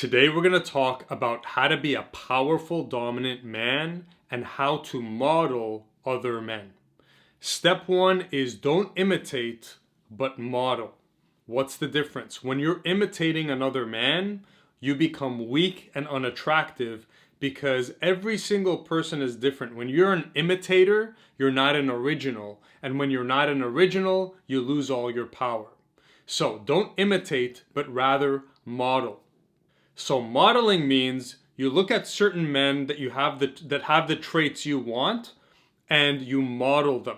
Today we're going to talk about how to be a powerful dominant man and how to model other men. Step one is don't imitate, but model. What's the difference? When you're imitating another man, you become weak and unattractive because every single person is different. When you're an imitator, you're not an original. And when you're not an original, you lose all your power. So don't imitate, but rather model. So modeling means you look at certain men that have the traits you want and you model them.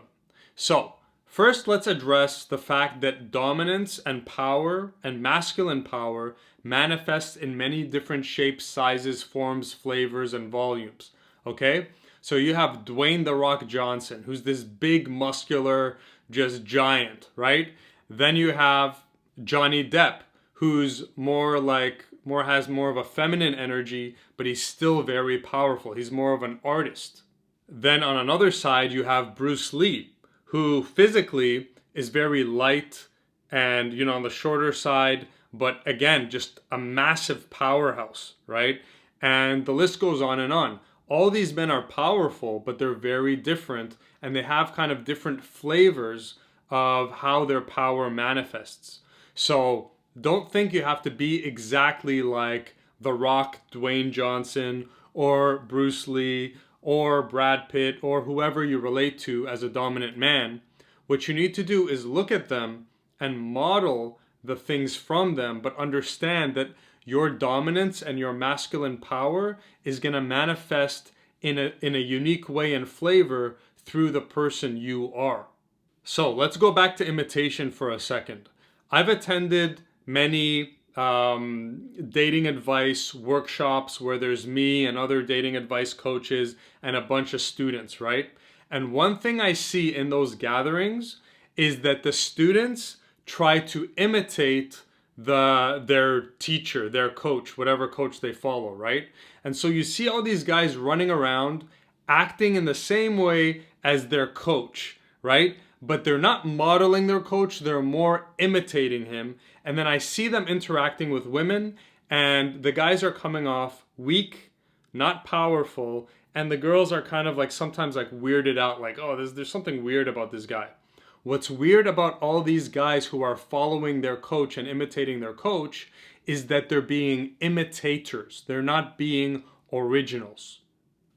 So, first let's address the fact that dominance and power and masculine power manifest in many different shapes, sizes, forms, flavors, and volumes. Okay? So you have Dwayne "The Rock" Johnson, who's this big, muscular, just giant, right? Then you have Johnny Depp, who's has more of a feminine energy, but he's still very powerful. He's more of an artist. Then on another side, you have Bruce Lee, who physically is very light and, on the shorter side, but again, just a massive powerhouse, right? And the list goes on and on. All these men are powerful, but they're very different, and they have kind of different flavors of how their power manifests. So don't think you have to be exactly like The Rock, Dwayne Johnson, or Bruce Lee, or Brad Pitt, or whoever you relate to as a dominant man. What you need to do is look at them and model the things from them, but understand that your dominance and your masculine power is going to manifest in a unique way and flavor through the person you are. So let's go back to imitation for a second. I've attended many dating advice workshops where there's me and other dating advice coaches and a bunch of students, right? And one thing I see in those gatherings is that the students try to imitate their teacher, their coach, whatever coach they follow, right? And so you see all these guys running around acting in the same way as their coach, right? But they're not modeling their coach, they're more imitating him. And then I see them interacting with women, and the guys are coming off weak, not powerful, and the girls are kind of like sometimes like weirded out, like, oh, there's something weird about this guy. What's weird about all these guys who are following their coach and imitating their coach is that they're being imitators. They're not being originals.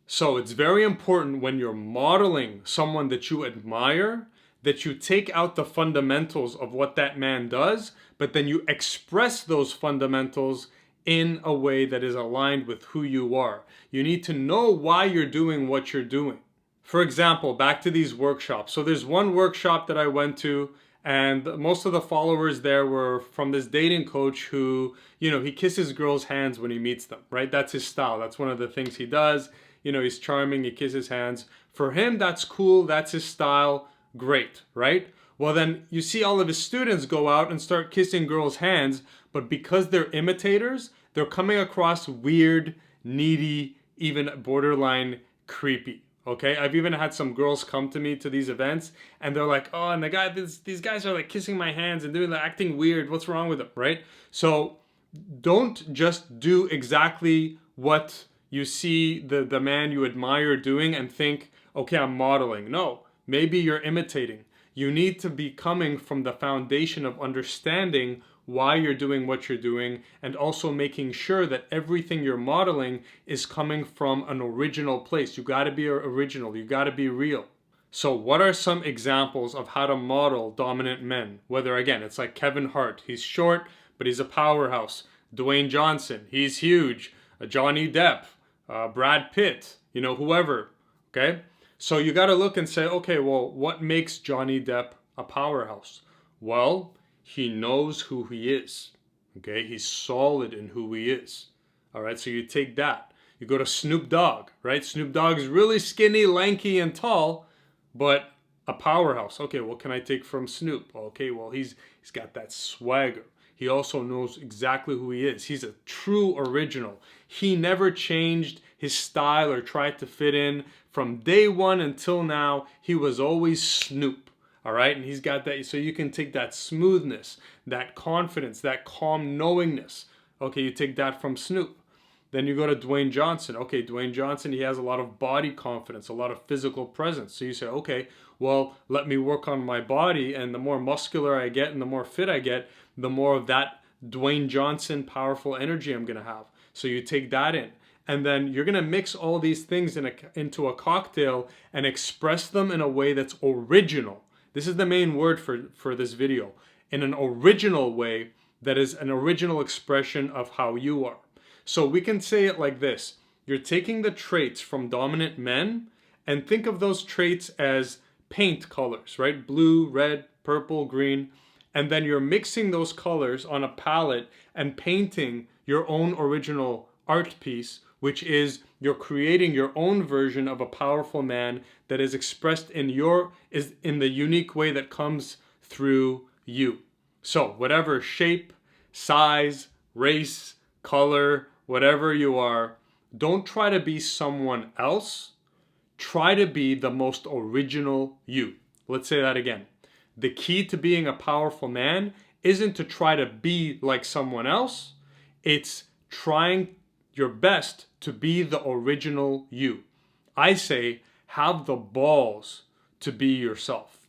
So it's very important when you're modeling someone that you admire that you take out the fundamentals of what that man does, but then you express those fundamentals in a way that is aligned with who you are. You need to know why you're doing what you're doing. For example, back to these workshops. So there's one workshop that I went to, and most of the followers there were from this dating coach who, he kisses girls' hands when he meets them, right? That's his style. That's one of the things he does. He's charming, he kisses hands. For him, that's cool, that's his style. Great, right? Well, then you see all of his students go out and start kissing girls' hands, but because they're imitators, they're coming across weird, needy, even borderline creepy. Okay, I've even had some girls come to me to these events, and they're like, "Oh, and these guys are like kissing my hands and doing acting weird. What's wrong with them?" Right? So don't just do exactly what you see the man you admire doing and think, "Okay, I'm modeling." No. Maybe you're imitating. You need to be coming from the foundation of understanding why you're doing what you're doing, and also making sure that everything you're modeling is coming from an original place. You got to be original. You got to be real. So what are some examples of how to model dominant men? Whether, again, it's like Kevin Hart. He's short, but he's a powerhouse. Dwayne Johnson. He's huge. Johnny Depp. Brad Pitt. Whoever. Okay? So you got to look and say, okay, well, what makes Johnny Depp a powerhouse? Well, he knows who he is. Okay, he's solid in who he is. All right, so you take that. You go to Snoop Dogg, right? Snoop Dogg is really skinny, lanky, and tall, but a powerhouse. Okay, what can I take from Snoop? Okay, well, he's got that swagger. He also knows exactly who he is. He's a true original. He never changed his style or tried to fit in. From day one until now, he was always Snoop. All right, and he's got that, so you can take that smoothness, that confidence, that calm knowingness, Okay, you take that from Snoop. Then you go to Dwayne Johnson. Okay, Dwayne Johnson, he has a lot of body confidence, a lot of physical presence. So you say, okay, well, let me work on my body. And the more muscular I get and the more fit I get, the more of that Dwayne Johnson powerful energy I'm going to have. So you take that in. And then you're going to mix all these things into a cocktail and express them in a way that's original. This is the main word for this video. In an original way that is an original expression of how you are. So we can say it like this. You're taking the traits from dominant men and think of those traits as paint colors, right? Blue, red, purple, green. And then you're mixing those colors on a palette and painting your own original art piece, which is you're creating your own version of a powerful man that is expressed in the unique way that comes through you. So whatever shape, size, race, color, whatever you are, don't try to be someone else. Try to be the most original you. Let's say that again. The key to being a powerful man isn't to try to be like someone else. It's trying your best to be the original you. I say, have the balls to be yourself.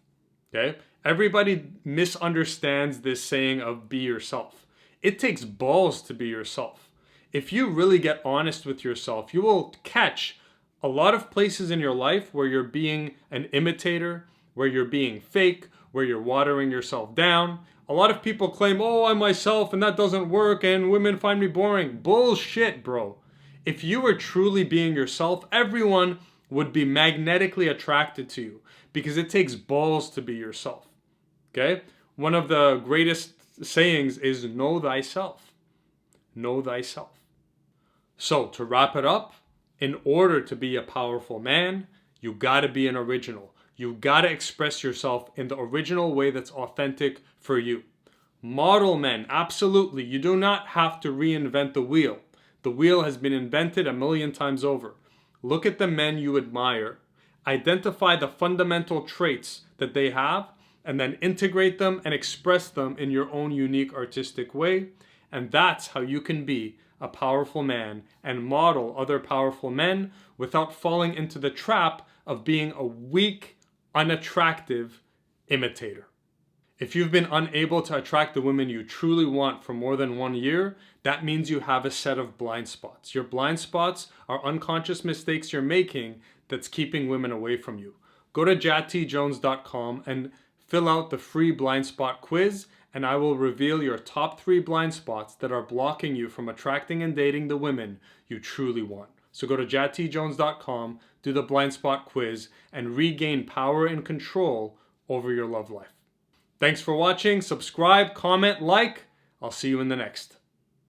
Okay? Everybody misunderstands this saying of be yourself. It takes balls to be yourself. If you really get honest with yourself, you will catch a lot of places in your life where you're being an imitator, where you're being fake, where you're watering yourself down. A lot of people claim, oh, I'm myself and that doesn't work and women find me boring. Bullshit, bro. If you were truly being yourself, everyone would be magnetically attracted to you because it takes balls to be yourself. Okay? One of the greatest sayings is know thyself. Know thyself. So to wrap it up, in order to be a powerful man, you gotta be an original. You gotta express yourself in the original way that's authentic for you. Model men, absolutely. You do not have to reinvent the wheel. The wheel has been invented 1,000,000 times over. Look at the men you admire. Identify the fundamental traits that they have and then integrate them and express them in your own unique artistic way. And that's how you can be a powerful man and model other powerful men without falling into the trap of being a weak, unattractive imitator. If you've been unable to attract the women you truly want for more than 1 year, that means you have a set of blind spots. Your blind spots are unconscious mistakes you're making that's keeping women away from you. Go to jadtjones.com and fill out the free blind spot quiz, and I will reveal your top 3 blind spots that are blocking you from attracting and dating the women you truly want. So go to jadtjones.com, do the blind spot quiz, and regain power and control over your love life. Thanks for watching. Subscribe, comment, like. I'll see you in the next.